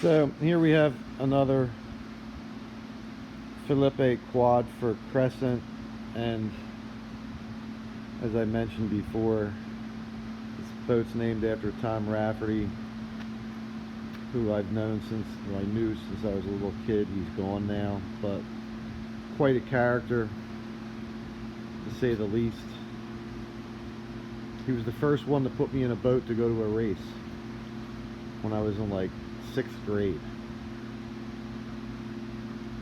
So here we have another Filippi quad for Crescent, and as I mentioned before, this boat's named after Tom Rafferty, who I've known since, well, I knew since I was a little kid. He's gone now, but quite a character, to say the least. He was the first one to put me in a boat to go to a race when I was in like 6th grade.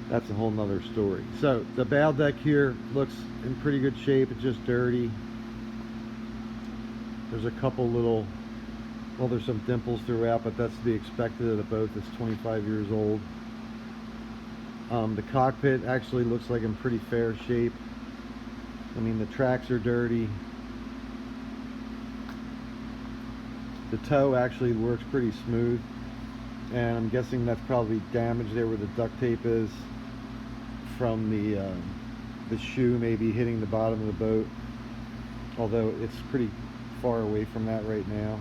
That's a whole nother story. So the bow deck here looks in pretty good shape. It's just dirty. There's a couple little, well, there's some dimples throughout, but that's to be expected of a boat that's 25 years old. The cockpit actually looks like in pretty fair shape. I mean, the tracks are dirty. The tow actually works pretty smooth, and I'm guessing that's probably damaged there where the duct tape is from the shoe maybe hitting the bottom of the boat, although it's pretty far away from that right now.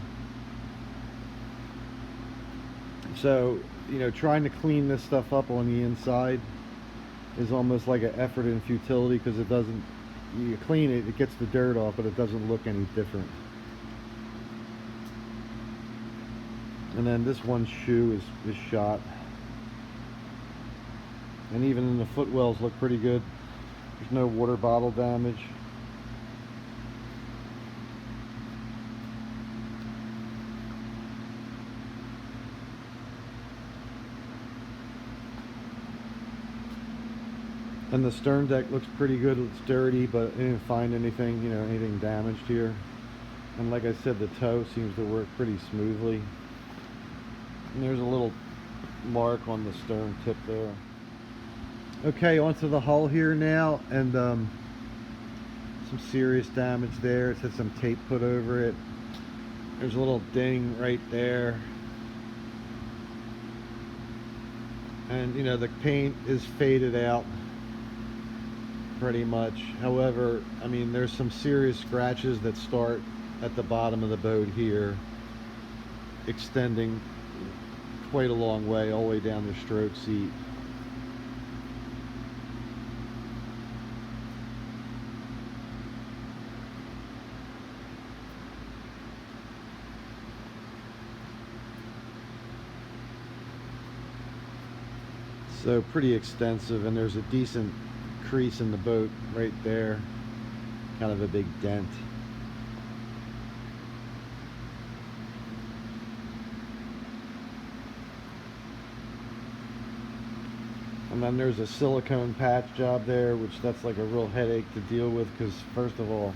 So, you know, trying to clean this stuff up on the inside is almost like an effort in futility, because it doesn't, you clean it, it gets the dirt off, but it doesn't look any different. And then this one shoe is shot, and even in the footwells look pretty good. There's no water bottle damage. And the stern deck looks pretty good. It's dirty, but I didn't find anything, you know, anything damaged here. And like I said, the tow seems to work pretty smoothly. And there's a little mark on the stern tip there. Okay, onto the hull here now, and some serious damage there. It's had some tape put over it. There's a little ding right there. And you know, the paint is faded out pretty much. However, I mean, there's some serious scratches that start at the bottom of the boat here, extending quite a long way, all the way down the stroke seat. So pretty extensive, and there's a decent crease in the boat right there, kind of a big dent. And then there's a silicone patch job there, which that's like a real headache to deal with, because first of all,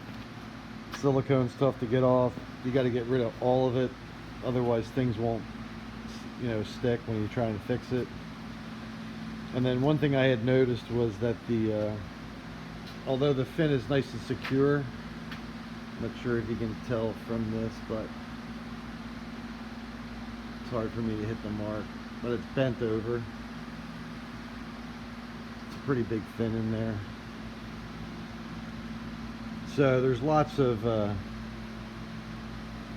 silicone's tough to get off. You got to get rid of all of it, otherwise things won't, you know, stick when you're trying to fix it. And then one thing I had noticed was that the although the fin is nice and secure, I'm not sure if you can tell from this, but it's hard for me to hit the mark, but it's bent over. Pretty big fin in there. So there's lots of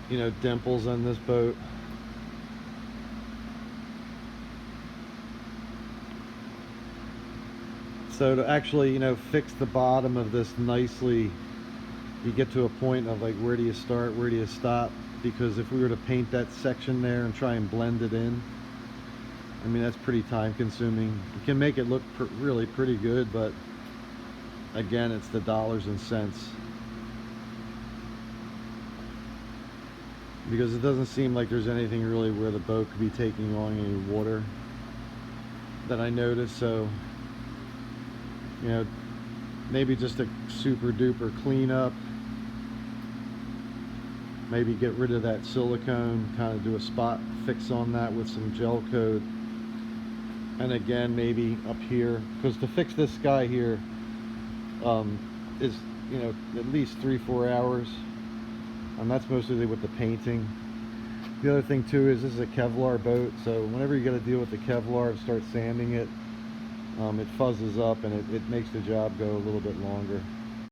you know, dimples on this boat. So to actually, you know, fix the bottom of this nicely, you get to a point of like, where do you start, where do you stop? Because if we were to paint that section there and try and blend it in, I mean, that's pretty time consuming. You can make it look really pretty good, but again, it's the dollars and cents. Because it doesn't seem like there's anything really where the boat could be taking on any water that I noticed. So, you know, maybe just a super duper cleanup. Maybe get rid of that silicone, kind of do a spot fix on that with some gel coat. And again, maybe up here, because to fix this guy here is, you know, at least 3-4 hours, and that's mostly with the painting. The other thing too is this is a Kevlar boat, so whenever you got to deal with the Kevlar and start sanding it, it fuzzes up and it makes the job go a little bit longer.